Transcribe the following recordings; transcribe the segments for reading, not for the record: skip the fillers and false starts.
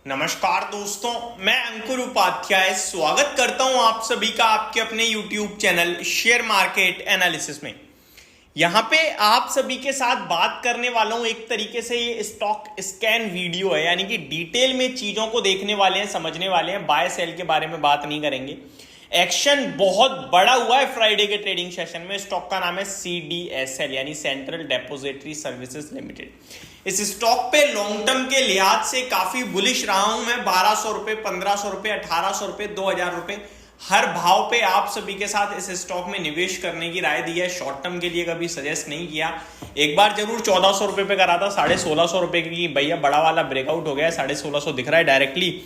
नमस्कार दोस्तों, मैं अंकुर उपाध्याय स्वागत करता हूं आप सभी का आपके अपने YouTube channel share market analysis में। यहां पे आप सभी के साथ बात करने वाला हूं, एक तरीके से ये स्टॉक स्कैन वीडियो है, यानी कि डिटेल में चीजों को देखने वाले हैं, समझने वाले हैं। बाय सेल के बारे में बात नहीं करेंगे। एक्शन बहुत बड़ा हुआ है फ्राइडे के ट्रेडिंग सेशन में। स्टॉक का नाम है CDSL यानी सेंट्रल डिपॉजिटरी सर्विसेज लिमिटेड। इस स्टॉक पे लॉन्ग टर्म के लिहाज से काफी बुलिश रहा हूं मैं। 1200 रुपए, 1500 रुपए, 1800 रुपए, 2000 रुपए हर भाव पे आप सभी के साथ इस स्टॉक में निवेश करने की राय दी है। शॉर्ट टर्म के लिए कभी सजेस्ट नहीं किया। एक बार जरूर 1400 रुपए पे करा था, 1650 रुपए की भैया बड़ा वाला ब्रेकआउट हो गया है। 1650 दिख रहा है डायरेक्टली,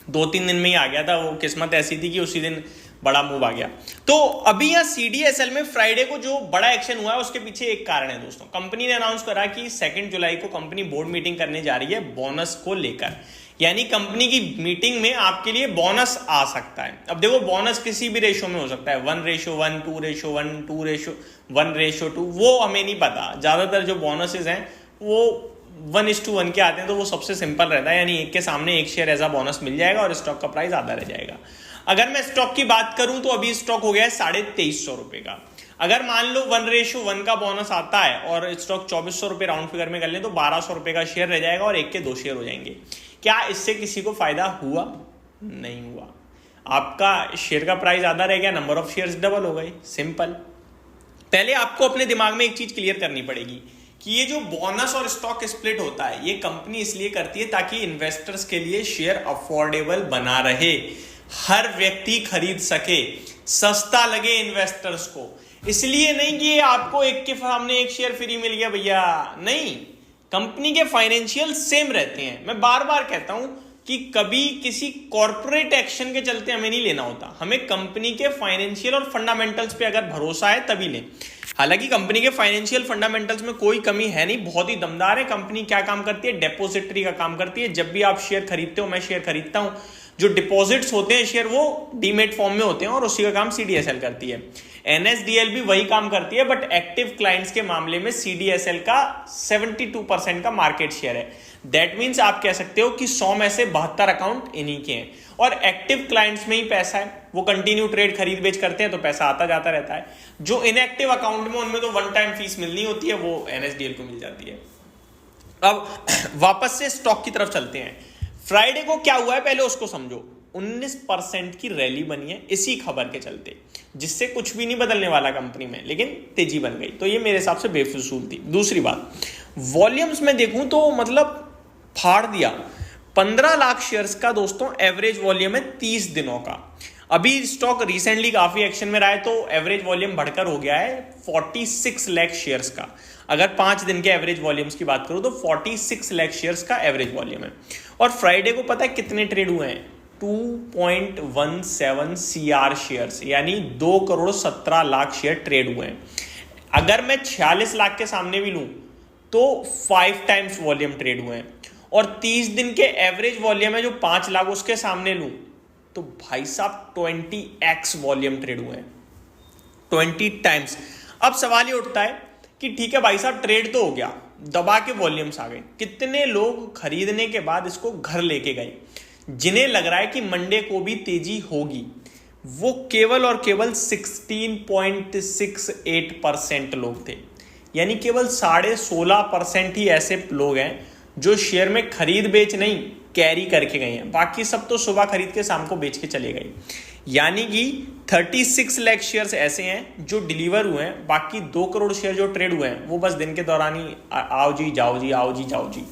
2-3 दिन में ही आ गया था। वो किस्मत ऐसी थी कि उसी दिन बड़ा मूव आ गया। तो अभी यहाँ CDSL में फ्राइडे को जो बड़ा एक्शन हुआ है उसके पीछे एक कारण है दोस्तों। कंपनी ने अनाउंस करा कि 2 जुलाई को कंपनी बोर्ड मीटिंग करने जा रही है बोनस को लेकर, यानी कंपनी की मीटिंग में आपके लिए बोनस आ सकता है। अब देखो, बोनस किसी भी रेशो में हो सकता है, 1:1, 2:1, 2:1:2, वो हमें नहीं पता। ज्यादातर जो बोनसेस हैं वो 1:1 के आते हैं, तो वो सबसे सिंपल रहता है, यानी एक के सामने एक शेयर ऐसा बोनस मिल जाएगा और स्टॉक का प्राइस आधा रह जाएगा। अगर मैं स्टॉक की बात करूं तो अभी स्टॉक हो गया है 2350 रुपए का। अगर मान लो 1:1 का बोनस आता है और स्टॉक 2400 रुपए राउंड फिगर में कर ले तो 1200 रुपए का शेयर रह जाएगा और एक के 2 शेयर हो जाएंगे। क्या इससे किसी को फायदा हुआ? नहीं हुआ। आपका शेयर का प्राइस आधा रह गया, नंबर ऑफ शेयर्स डबल हो गए। सिंपल। पहले आपको अपने दिमाग में एक चीज क्लियर करनी पड़ेगी कि ये जो बोनस और स्टॉक स्प्लिट होता है ये कंपनी इसलिए करती है ताकि इन्वेस्टर्स के लिए शेयर अफोर्डेबल बना रहे, हर व्यक्ति खरीद सके, सस्ता लगे इन्वेस्टर्स को। इसलिए नहीं कि आपको एक के सामने एक शेयर फ्री मिल गया भैया, नहीं। कंपनी के फाइनेंशियल सेम रहते हैं। मैं बार बार कहता हूं कि कभी किसी कॉर्पोरेट एक्शन के चलते हमें नहीं लेना होता, हमें कंपनी के फाइनेंशियल और फंडामेंटल्स पे अगर भरोसा है तभी लें। हालांकि कंपनी के फाइनेंशियल फंडामेंटल्स में कोई कमी है नहीं, बहुत ही दमदार है। कंपनी क्या काम करती है? डिपॉजिटरी का काम करती है। जब भी आप शेयर खरीदते हो, मैं शेयर खरीदता हूं, जो डिपॉजिट्स होते हैं शेयर वो डीमेट फॉर्म में होते हैं और उसी का काम CDSL करती है। NSDL भी वही काम करती है, बट एक्टिव क्लाइंट्स के मामले में CDSL का 72% का मार्केट शेयर है। दैट मीन्स आप कह सकते हो कि 100 में से 72 अकाउंट इन्हीं के हैं और एक्टिव क्लाइंट्स में ही पैसा है। वो कंटिन्यू ट्रेड खरीद बेच करते हैं तो पैसा आता जाता रहता है। जो इनएक्टिव अकाउंट में उनमें तो वन टाइम फीस मिलनी होती है, वो NSDL को मिल जाती है। अब वापस से स्टॉक की तरफ चलते हैं। फ्राइडे को क्या हुआ है पहले उसको समझो। 19% की रैली बनी है इसी खबर के चलते, जिससे कुछ भी नहीं बदलने वाला कंपनी में, लेकिन तेजी बन गई। तो ये मेरे हिसाब से बेफिजूल थी। दूसरी बात, वॉल्यूम्स में देखूं तो मतलब फाड़ दिया। 15 लाख शेयर्स का दोस्तों एवरेज वॉल्यूम है 30 दिनों का। अभी स्टॉक रिसेंटली काफी एक्शन में रहा है तो एवरेज वॉल्यूम बढ़कर हो गया है 46 लाख शेयर्स का। अगर 5 दिन के एवरेज वॉल्यूम्स की बात करूं तो 46 लाख शेयर्स का एवरेज वॉल्यूम है। और फ्राइडे को पता है कितने ट्रेड हुए हैं? 2.17 CR शेयर्स, यानी 2,17,00,000 शेयर ट्रेड हुए हैं। अगर मैं 46 लाख के सामने भी लूं तो 5 टाइम्स वॉल्यूम ट्रेड हुए हैं। और 30 दिन के एवरेज वॉल्यूम है जो 5 लाख, उसके सामने लूं तो भाई साहब 20x वॉल्यूम ट्रेड हुए हैं, 20 टाइम्स। अब सवाल ये उठता है कि ठीक है भाई साहब, ट्रेड तो हो गया, दबा के वॉल्यूम्स आ गए। कितने लोग खरीदने के बाद इसको घर लेके गए? जिन्हें लग रहा है कि मंडे को भी तेजी होगी, वो केवल और केवल 16.68% लोग थे। यानी केवल 16.5% ही ऐसे लोग हैं जो शेयर में खरीद बेच नहीं, कैरी करके गए हैं। बाकी सब तो सुबह खरीद के शाम को बेच के चले गए। यानी कि 36 लाख शेयर्स ऐसे हैं जो डिलीवर हुए हैं, बाकी 2 करोड़ शेयर जो ट्रेड हुए हैं वो बस दिन के दौरान ही आओ जी जाओ जी, आओ जी जाओ जी।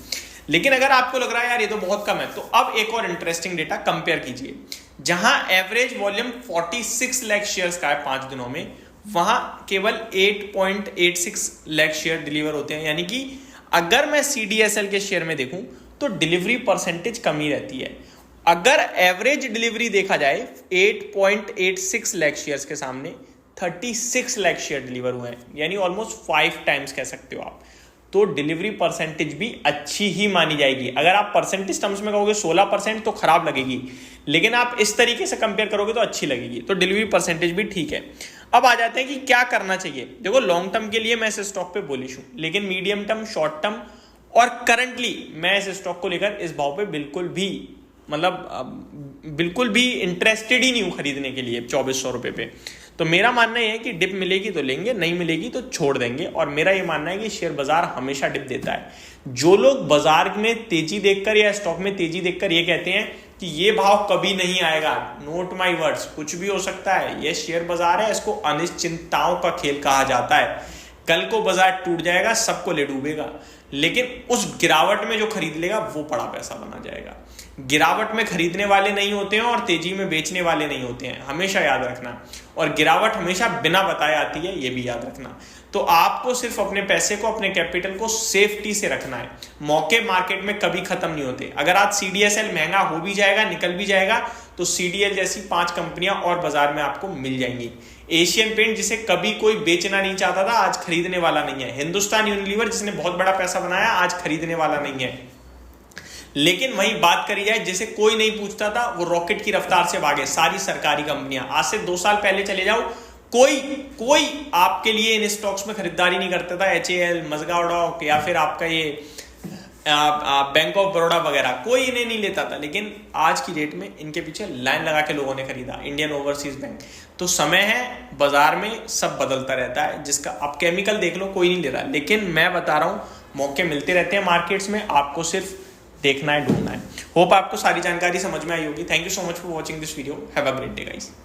लेकिन अगर आपको लग रहा है यार ये तो बहुत कम है, तो अब एक और इंटरेस्टिंग डेटा कंपेयर कीजिए। जहां एवरेज वॉल्यूम 46 लाख शेयर्स का है 5 दिनों में, वहां केवल 8.86 लाख शेयर डिलीवर होते हैं। यानी कि अगर मैं CDSL के शेयर में देखूं तो डिलीवरी परसेंटेज कमी रहती है। अगर एवरेज डिलीवरी देखा जाए 8.86 लाख शेयर्स के सामने 36 लाख शेयर डिलीवर हुए हैं, यानी ऑलमोस्ट 5 टाइम्स कह सकते हो आप। तो डिलीवरी परसेंटेज भी अच्छी ही मानी जाएगी। अगर आप परसेंटेज टर्म्स में कहोगे 16% तो खराब लगेगी, लेकिन आप इस तरीके से कंपेयर करोगे तो अच्छी लगेगी। तो डिलीवरी परसेंटेज भी ठीक है। अब आ जाते हैं कि क्या करना चाहिए। देखो, लॉन्ग टर्म के लिए मैं इस स्टॉक पे बुलिश हूं, लेकिन मीडियम टर्म, शॉर्ट टर्म और करंटली मैं इस स्टॉक को लेकर इस भाव पे बिल्कुल भी बिल्कुल भी इंटरेस्टेड ही नहीं हूं खरीदने के लिए 2400 रुपए पे। तो मेरा मानना यह है कि डिप मिलेगी तो लेंगे, नहीं मिलेगी तो छोड़ देंगे। और मेरा ये मानना है कि शेयर बाजार हमेशा डिप देता है। जो लोग बाजार में तेजी देखकर या स्टॉक में तेजी देखकर ये कहते हैं कि ये भाव कभी नहीं आएगा, नोट माई वर्ड्स, कुछ भी हो सकता है, ये शेयर बाजार है, इसको अनिश्चितताओं का खेल कहा जाता है। कल को बाजार टूट जाएगा, सबको ले डूबेगा, लेकिन उस गिरावट में जो खरीद लेगा वो बड़ा पैसा बना जाएगा। गिरावट में खरीदने वाले नहीं होते हैं और तेजी में बेचने वाले नहीं होते हैं, हमेशा याद रखना। और गिरावट हमेशा बिना बताए आती है, ये भी याद रखना। तो आपको सिर्फ अपने पैसे को, अपने कैपिटल को सेफ्टी से रखना है। मौके मार्केट में कभी खत्म नहीं होते। अगर आज CDSL महंगा हो भी जाएगा, निकल भी जाएगा, तो CDL जैसी 5 कंपनियां और बाजार में आपको मिल जाएंगी। एशियन पेंट, जिसे कभी कोई बेचना नहीं चाहता था, आज खरीदने वाला नहीं है। हिंदुस्तान यूनिलीवर, जिसने बहुत बड़ा पैसा बनाया, आज खरीदने वाला नहीं है। लेकिन वही बात करी जाए, जिसे कोई नहीं पूछता था, वो रॉकेट की रफ्तार से भागे सारी सरकारी कंपनियां। आज से 2 साल पहले चले जाओ, कोई आपके लिए इन स्टॉक्स में खरीदारी नहीं करता था। HAL, मज़गाओ या फिर आपका ये बैंक ऑफ बड़ौदा वगैरह, कोई इन्हें नहीं लेता था। लेकिन आज की डेट में इनके पीछे लाइन लगा के लोगों ने खरीदा। Indian overseas bank. तो समय है, बाजार में सब बदलता रहता है। जिसका आप केमिकल देख लो, कोई नहीं ले रहा। लेकिन मैं बता रहा हूं, मौके मिलते रहते हैं मार्केट्स में, आपको सिर्फ देखना है, ढूंढना है। होप आपको सारी जानकारी समझ में आई होगी। Thank you so much for watching this video. Have a great day guys.